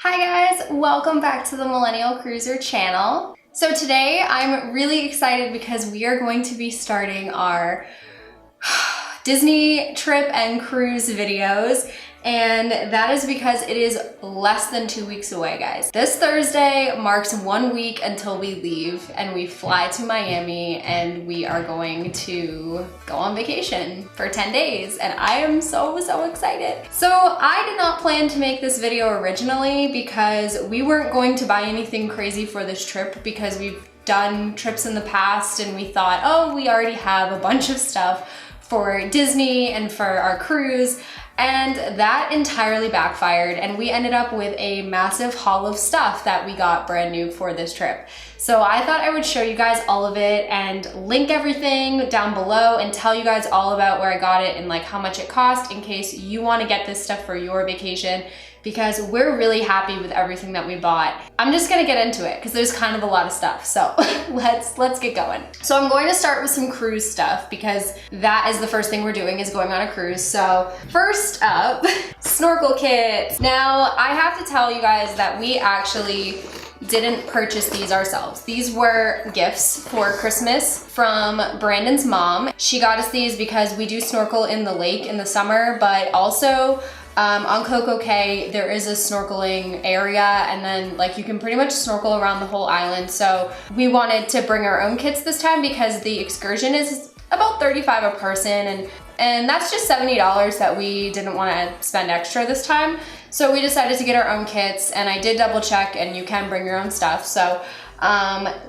Hi guys, welcome back to the Millennial Cruiser channel. So today I'm really excited because we are going to be starting our Disney trip and cruise videos, and that is because it is less than 2 weeks away, guys. This Thursday marks 1 week until we leave and we fly to Miami, and we are going to go on vacation for 10 days, and I am so excited. So I did not plan to make this video originally because we weren't going to buy anything crazy for this trip because we've done trips in the past and we thought, oh, we already have a bunch of stuff for Disney and for our cruise, and that entirely backfired, and we ended up with a massive haul of stuff that we got brand new for this trip. So I thought I would show you guys all of it and link everything down below and tell you guys all about where I got it and like how much it cost in case you want to get this stuff for your vacation, because we're really happy with everything that we bought. I'm just gonna get into it because there's kind of a lot of stuff. So let's get going. So I'm going to start with some cruise stuff because that is the first thing we're doing, is going on a cruise. So first up, snorkel kits. Now I have to tell you guys that we actually didn't purchase these ourselves. These were gifts for Christmas from Brandon's mom. She got us these because we do snorkel in the lake in the summer, but also on Coco Cay, there is a snorkeling area, and then like you can pretty much snorkel around the whole island. So we wanted to bring our own kits this time because the excursion is about $35 a person, and that's just $70 that we didn't want to spend extra this time. So we decided to get our own kits, and I did double check and you can bring your own stuff. So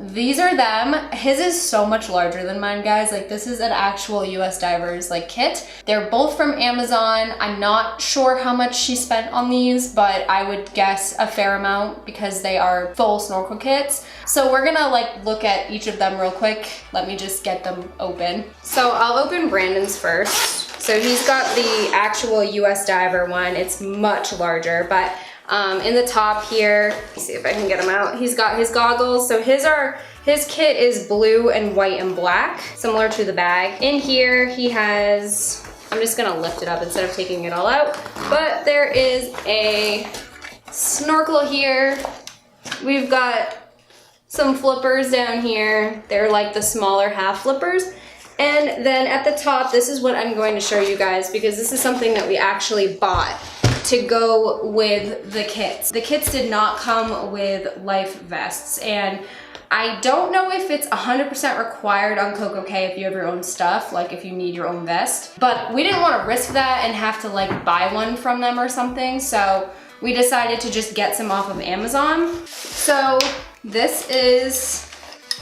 these are them. His is so much larger than mine, guys. Like, this is an actual US Divers like kit. They're both from Amazon. I'm not sure how much she spent on these, but I would guess a fair amount because they are full snorkel kits. So we're gonna like look at each of them real quick. Let me just get them open. So I'll open Brandon's first. So he's got the actual US Diver one. It's much larger, but in the top here, let me see if I can get him out. He's got his goggles. So his kit is blue and white and black, similar to the bag. In here he has, I'm just gonna lift it up instead of taking it all out, but there is a snorkel here. We've got some flippers down here. They're like the smaller half flippers. And then at the top, this is what I'm going to show you guys because this is something that we actually bought to go with the kits. The kits did not come with life vests, and I don't know if it's 100% required on Coco Cay if you have your own stuff, like if you need your own vest, but we didn't want to risk that and have to like buy one from them or something, so we decided to just get some off of Amazon. So this is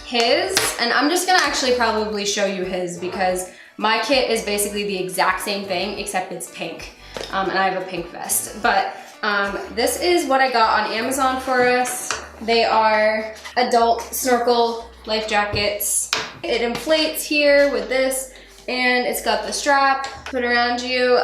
his, and I'm just gonna actually probably show you his because my kit is basically the exact same thing except it's pink. And I have a pink vest, but this is what I got on Amazon for us. They are adult snorkel life jackets. It inflates here with this, and it's got the strap put around you.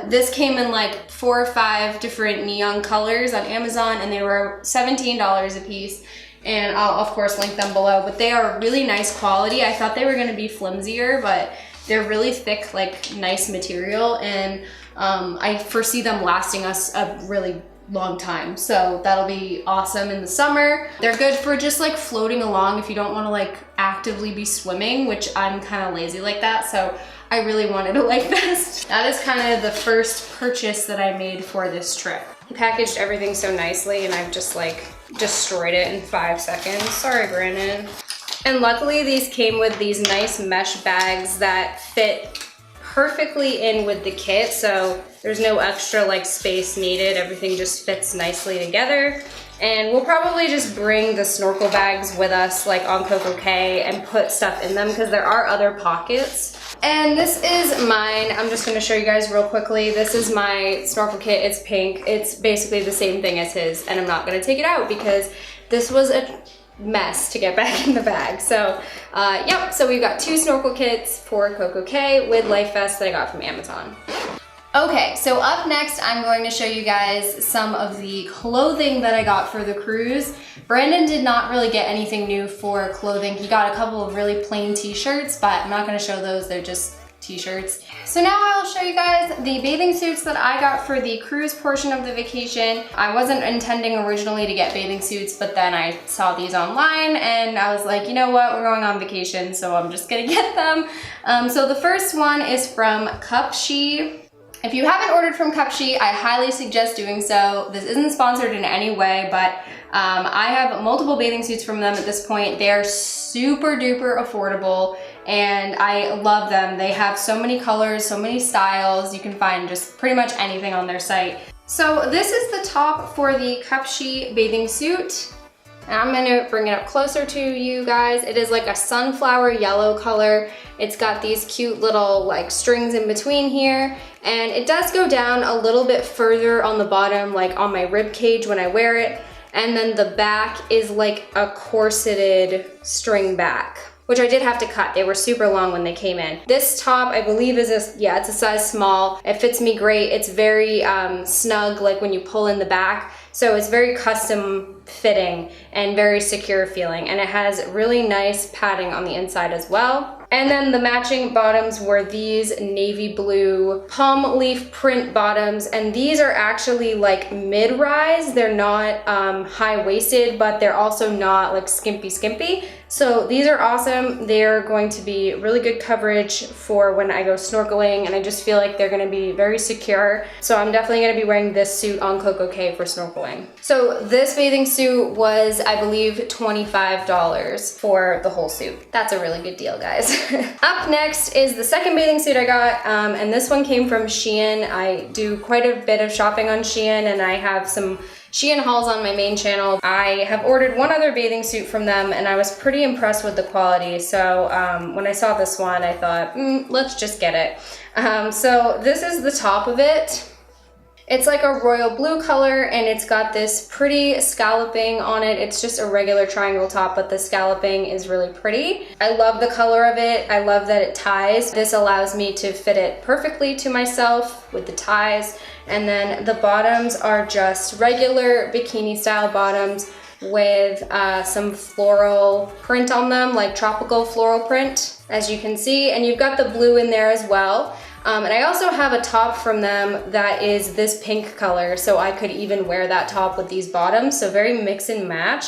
This came in like 4 or 5 different neon colors on Amazon, and they were $17 a piece. And I'll of course link them below, but they are really nice quality. I thought they were gonna be flimsier, but they're really thick, like nice material, and I foresee them lasting us a really long time. So that'll be awesome in the summer. They're good for just like floating along if you don't want to like actively be swimming, which I'm kind of lazy like that. So I really wanted a life vest. That is kind of the first purchase that I made for this trip. He packaged everything so nicely, and I've just like destroyed it in 5 seconds. Sorry, Brandon. And luckily these came with these nice mesh bags that fit perfectly in with the kit, so there's no extra like space needed. Everything just fits nicely together. And we'll probably just bring the snorkel bags with us like on Coco Cay and put stuff in them because there are other pockets. And this is mine. I'm just gonna show you guys real quickly. This is my snorkel kit. It's pink. It's basically the same thing as his, and I'm not gonna take it out because this was a mess to get back in the bag. So yep, so we've got 2 snorkel kits for Coco Cay with life vests that I got from Amazon. Okay, so up next I'm going to show you guys some of the clothing that I got for the cruise. Brandon did not really get anything new for clothing. He got a couple of really plain t-shirts, but I'm not going to show those. They're just t-shirts. So now I'll show you guys the bathing suits that I got for the cruise portion of the vacation. I wasn't intending originally to get bathing suits, but then I saw these online and I was like, you know what, we're going on vacation, so I'm just gonna get them. So the first one is from Cupshe. If you haven't ordered from Cupshe, I highly suggest doing so. This isn't sponsored in any way, but I have multiple bathing suits from them at this point. They are super duper affordable and I love them. They have so many colors, so many styles. You can find just pretty much anything on their site. So this is the top for the Cupshe bathing suit. And I'm gonna bring it up closer to you guys. It is like a sunflower yellow color. It's got these cute little like strings in between here. And it does go down a little bit further on the bottom, like on my rib cage when I wear it. And then the back is like a corseted string back, which I did have to cut. They were super long when they came in. This top, I believe is it's a size small. It fits me great. It's very snug, like when you pull in the back. So it's very custom fitting and very secure feeling. And it has really nice padding on the inside as well. And then the matching bottoms were these navy blue palm leaf print bottoms. And these are actually like mid-rise. They're not high-waisted, but they're also not like skimpy. So these are awesome. They're going to be really good coverage for when I go snorkeling, and I just feel like they're gonna be very secure. So I'm definitely gonna be wearing this suit on Coco Cay for snorkeling. So this bathing suit was, I believe, $25 for the whole suit. That's a really good deal, guys. Up next is the second bathing suit I got, and this one came from Shein. I do quite a bit of shopping on Shein, and I have some Shein hauls on my main channel. I have ordered one other bathing suit from them and I was pretty impressed with the quality. So when I saw this one, I thought, let's just get it. So this is the top of it. It's like a royal blue color and it's got this pretty scalloping on it. It's just a regular triangle top, but the scalloping is really pretty. I love the color of it. I love that it ties. This allows me to fit it perfectly to myself with the ties. And then the bottoms are just regular bikini style bottoms with some floral print on them, like tropical floral print, as you can see. And you've got the blue in there as well. And I also have a top from them that is this pink color, so I could even wear that top with these bottoms, so very mix and match.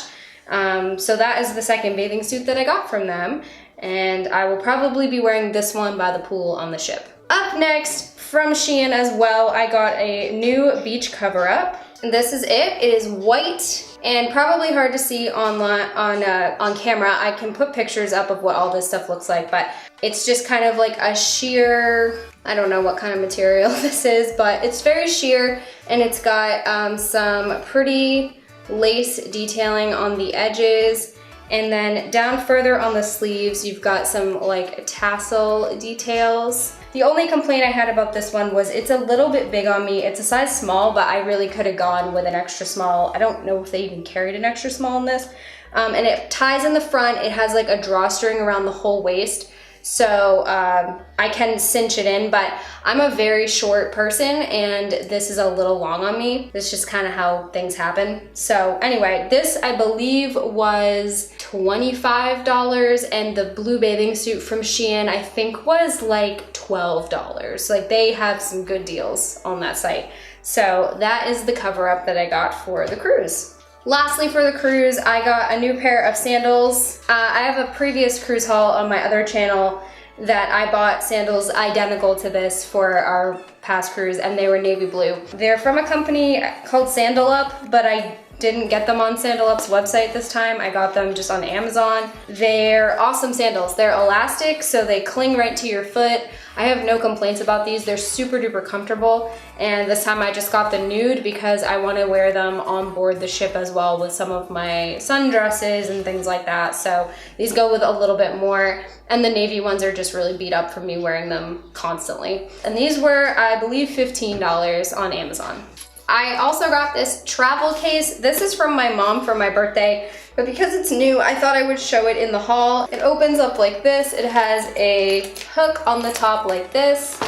So that is the second bathing suit that I got from them, and I will probably be wearing this one by the pool on the ship. Up next, from Shein as well, I got a new beach cover-up. This is it. It is white and probably hard to see online on camera. I can put pictures up of what all this stuff looks like, but it's just kind of like a sheer, I don't know what kind of material this is, but it's very sheer and it's got some pretty lace detailing on the edges. And then down further on the sleeves, you've got some like tassel details. The only complaint I had about this one was it's a little bit big on me. It's a size small, but I really could have gone with an extra small. I don't know if they even carried an extra small in this. And it ties in the front. It has like a drawstring around the whole waist. So I can cinch it in, but I'm a very short person and this is a little long on me. It's just kind of how things happen. So anyway, this I believe was $25 and the blue bathing suit from Shein I think was like $12. Like they have some good deals on that site. So that is the cover up that I got for the cruise. Lastly, for the cruise, I got a new pair of sandals. I have a previous cruise haul on my other channel that I bought sandals identical to this for our past cruise, and they were navy blue. They're from a company called Sandal Up, but I didn't get them on Sandal Up's website this time. I got them just on Amazon. They're awesome sandals. They're elastic, so they cling right to your foot. I have no complaints about these. They're super duper comfortable. And this time I just got the nude because I want to wear them on board the ship as well with some of my sundresses and things like that. So these go with a little bit more. And the navy ones are just really beat up from me wearing them constantly. And these were, I believe, $15 on Amazon. I also got this travel case. This is from my mom for my birthday, but because it's new, I thought I would show it in the haul. It opens up like this. It has a hook on the top like this,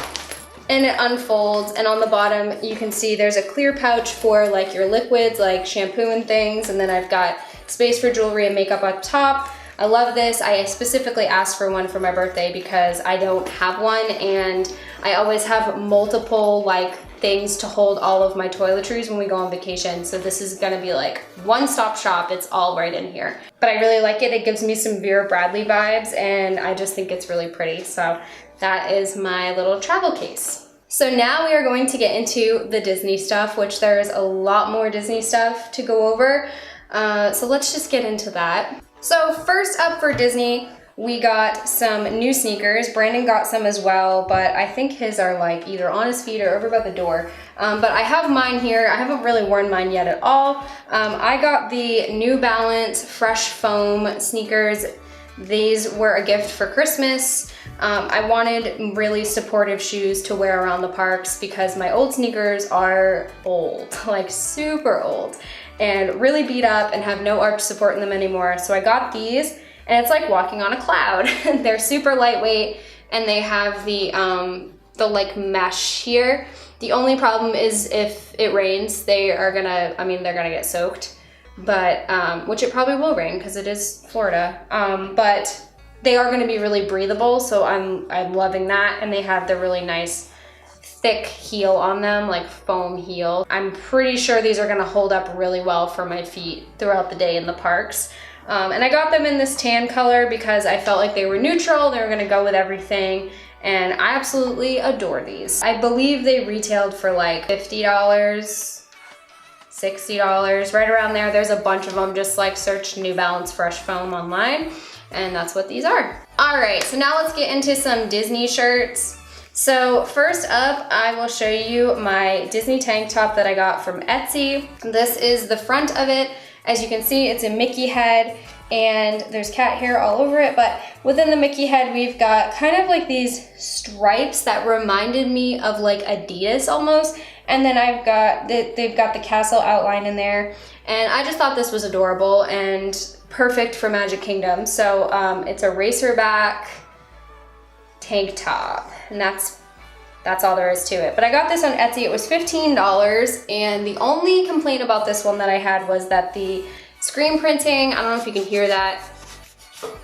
and it unfolds, and on the bottom you can see there's a clear pouch for like your liquids like shampoo and things, and then I've got space for jewelry and makeup up top. I love this. I specifically asked for one for my birthday because I don't have one, and I always have multiple like things to hold all of my toiletries when we go on vacation. So this is gonna be like one-stop shop. It's all right in here. But I really like it. It gives me some Vera Bradley vibes, and I just think it's really pretty. So that is my little travel case. So now we are going to get into the Disney stuff, which there's a lot more Disney stuff to go over. So let's just get into that. So first up for Disney, we got some new sneakers. Brandon got some as well, but I think his are like either on his feet or over by the door. But I have mine here. I haven't really worn mine yet at all. I got the New Balance Fresh Foam sneakers. These were a gift for Christmas. I wanted really supportive shoes to wear around the parks because my old sneakers are old, like super old, and really beat up and have no arch support in them anymore. So I got these, and it's like walking on a cloud. They're super lightweight, and they have the like mesh here. The only problem is if it rains, they're gonna get soaked. But which it probably will rain because it is Florida, but they are going to be really breathable, so I'm loving that. And they have the really nice thick heel on them, like foam heel. I'm pretty sure these are going to hold up really well for my feet throughout the day in the parks. And I got them in this tan color because I felt like they were neutral, they were going to go with everything, and I absolutely adore these. I believe they retailed for like $50. $60, right around there. There's a bunch of them. Just like search New Balance Fresh Foam online, and that's what these are. All right, so now let's get into some Disney shirts. So first up, I will show you my Disney tank top that I got from Etsy. This is the front of it. As you can see, it's a Mickey head, and there's cat hair all over it, but within the Mickey head, we've got kind of like these stripes that reminded me of like Adidas almost. And then they've got the castle outline in there. And I just thought this was adorable and perfect for Magic Kingdom. So it's a racerback tank top, and that's all there is to it. But I got this on Etsy. It was $15, and the only complaint about this one that I had was that the screen printing, I don't know if you can hear that,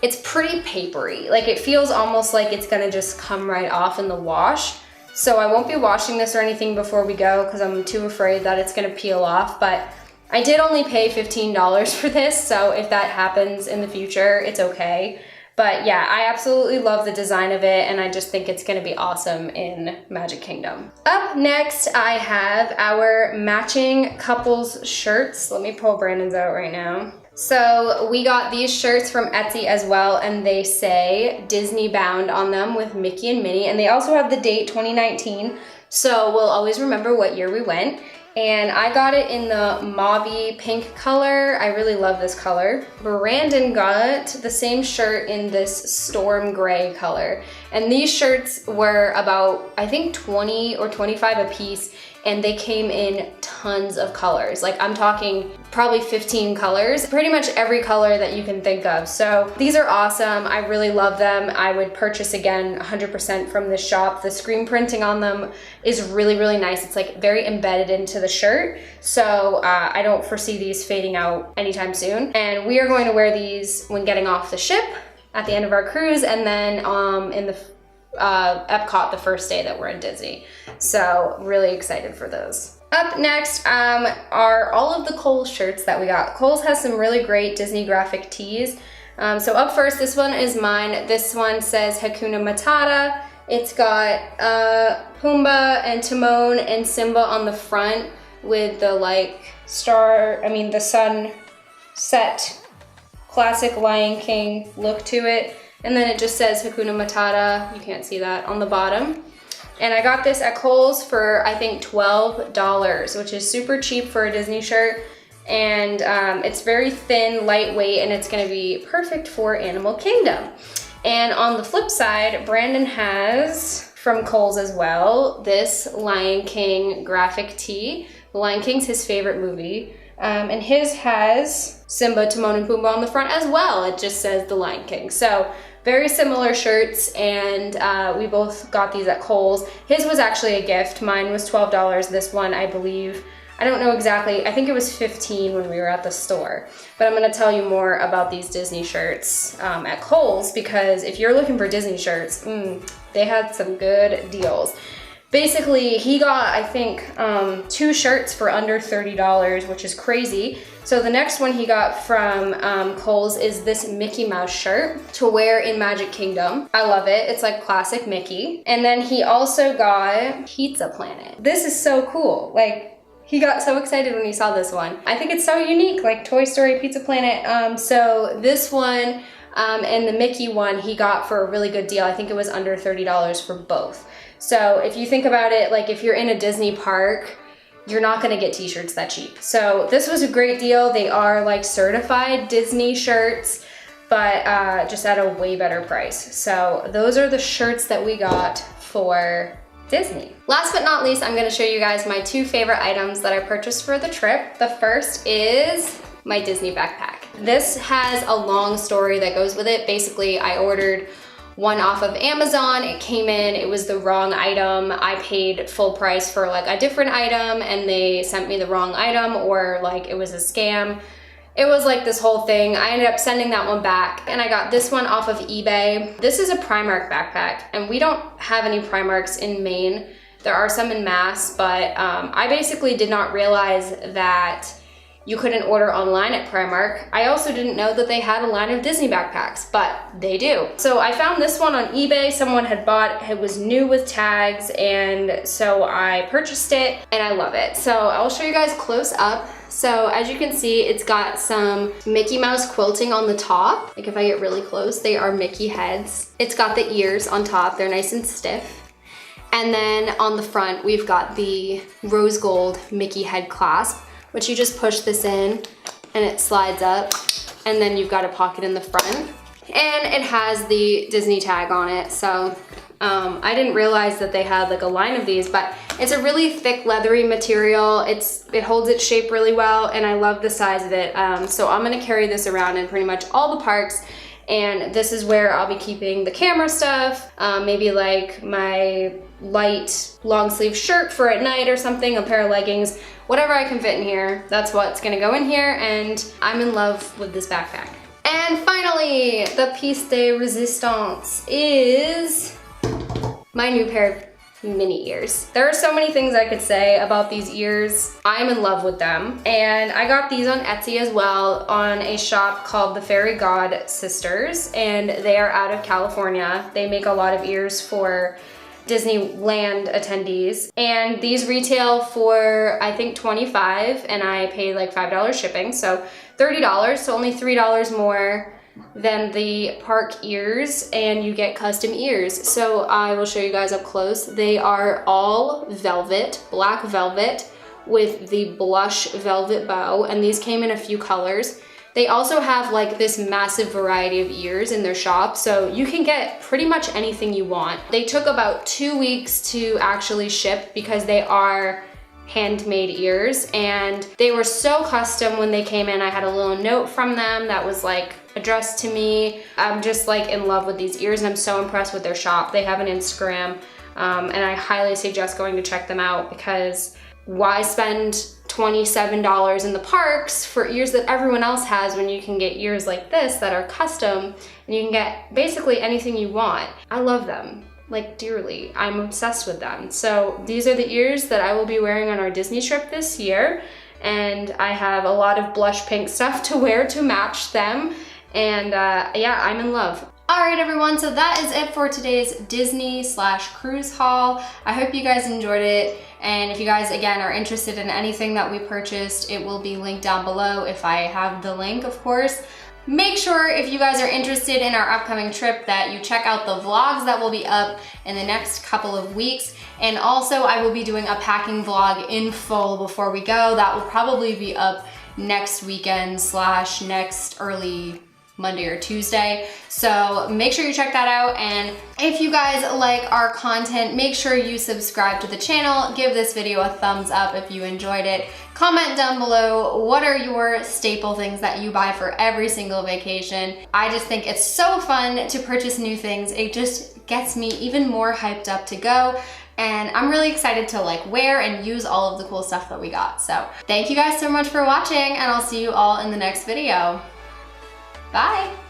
it's pretty papery. Like it feels almost like it's gonna just come right off in the wash. So I won't be washing this or anything before we go because I'm too afraid that it's gonna peel off, but I did only pay $15 for this, so if that happens in the future, it's okay. But yeah, I absolutely love the design of it, and I just think it's gonna be awesome in Magic Kingdom. Up next, I have our matching couples shirts. Let me pull Brandon's out right now. So we got these shirts from Etsy as well, and they say Disney Bound on them with Mickey and Minnie, and they also have the date 2019, so we'll always remember what year we went. And I got it in the mauvey pink color. I really love this color. Brandon got the same shirt in this storm gray color. And these shirts were about, I think 20 or 25 a piece, and they came in tons of colors. Like I'm talking probably 15 colors, pretty much every color that you can think of. So these are awesome. I really love them. I would purchase again 100% from this shop. The screen printing on them is really, really nice. It's like very embedded into the shirt. So I don't foresee these fading out anytime soon. And we are going to wear these when getting off the ship at the end of our cruise, and then in the Epcot the first day that we're in Disney. So really excited for those. Up next are all of the Kohl's shirts that we got. Kohl's has some really great Disney graphic tees. So up first, this one is mine. This one says Hakuna Matata. It's got Pumbaa and Timon and Simba on the front with the like the sunset classic Lion King look to it. And then it just says Hakuna Matata, you can't see that, on the bottom. And I got this at Kohl's for, I think, $12, which is super cheap for a Disney shirt. And it's very thin, lightweight, and it's gonna be perfect for Animal Kingdom. And on the flip side, Brandon has, from Kohl's as well, this Lion King graphic tee. Lion King's his favorite movie. And his has Simba, Timon, and Pumbaa on the front as well. It just says The Lion King. So very similar shirts, and we both got these at Kohl's. His was actually a gift. Mine was $12. This one, I believe, I don't know exactly, I think it was 15 when we were at the store. But I'm gonna tell you more about these Disney shirts at Kohl's, because if you're looking for Disney shirts, they had some good deals. Basically, he got, I think, 2 shirts for under $30, which is crazy. So the next one he got from Kohl's is this Mickey Mouse shirt to wear in Magic Kingdom. I love it. It's like classic Mickey. And then he also got Pizza Planet. This is so cool. Like, he got so excited when he saw this one. I think it's so unique, like Toy Story, Pizza Planet. So this one and the Mickey one he got for a really good deal. I think it was under $30 for both. So if you think about it, like if you're in a Disney park, you're not gonna get t-shirts that cheap. So this was a great deal. They are like certified Disney shirts, but just at a way better price. So those are the shirts that we got for Disney. Last but not least, I'm gonna show you guys my 2 favorite items that I purchased for the trip. The first is my Disney backpack. This has a long story that goes with it. Basically, I ordered one off of Amazon. It came in, it was the wrong item. I paid full price for like a different item and they sent me the wrong item, or like it was a scam. It was like this whole thing. I ended up sending that one back and I got this one off of eBay. This is a Primark backpack and we don't have any Primarks in Maine. There are some in Mass, but I basically did not realize that you couldn't order online at Primark. I also didn't know that they had a line of Disney backpacks, but they do. So I found this one on eBay. Someone had bought, it was new with tags, and so I purchased it and I love it. So I'll show you guys close up. So as you can see, it's got some Mickey Mouse quilting on the top. Like if I get really close, they are Mickey heads. It's got the ears on top, they're nice and stiff. And then on the front, we've got the rose gold Mickey head clasp, which you just push this in and it slides up, and then you've got a pocket in the front. And it has the Disney tag on it. So I didn't realize that they had like a line of these, but it's a really thick leathery material. It holds its shape really well and I love the size of it. So I'm gonna carry this around in pretty much all the parks. And this is where I'll be keeping the camera stuff, maybe like my light long sleeve shirt for at night or something, a pair of leggings, whatever I can fit in here, that's what's gonna go in here, and I'm in love with this backpack. And finally, the piece de resistance is my new pair of mini ears. There are so many things I could say about these ears. I'm in love with them. And I got these on Etsy as well, on a shop called the Fairy God Sisters, and they are out of California. They make a lot of ears for Disneyland attendees, and these retail for I think $25, and I paid like $5 shipping, so $30, so only $3 more than the park ears, and you get custom ears. So I will show you guys up close. They are all velvet, black velvet with the blush velvet bow, and these came in a few colors. They also have like this massive variety of ears in their shop, so you can get pretty much anything you want. They took about 2 weeks to actually ship because they are handmade ears, and they were so custom when they came in. I had a little note from them that was like addressed to me. I'm just like in love with these ears and I'm so impressed with their shop. They have an Instagram, and I highly suggest going to check them out, because why spend $27 in the parks for ears that everyone else has when you can get ears like this that are custom, and you can get basically anything you want. I love them, like dearly. I'm obsessed with them. So these are the ears that I will be wearing on our Disney trip this year, and I have a lot of blush pink stuff to wear to match them, and yeah, I'm in love. Alright everyone, so that is it for today's Disney/cruise haul. I hope you guys enjoyed it, and if you guys again are interested in anything that we purchased, it will be linked down below if I have the link, of course. Make sure if you guys are interested in our upcoming trip that you check out the vlogs that will be up in the next couple of weeks, and also I will be doing a packing vlog in full before we go. That will probably be up next weekend / next early Monday or Tuesday. So make sure you check that out, and if you guys like our content, make sure you subscribe to the channel, give this video a thumbs up if you enjoyed it, comment down below what are your staple things that you buy for every single vacation. I just think it's so fun to purchase new things. It just gets me even more hyped up to go. and I'm really excited to like wear and use all of the cool stuff that we got. So thank you guys so much for watching, and I'll see you all in the next video. Bye.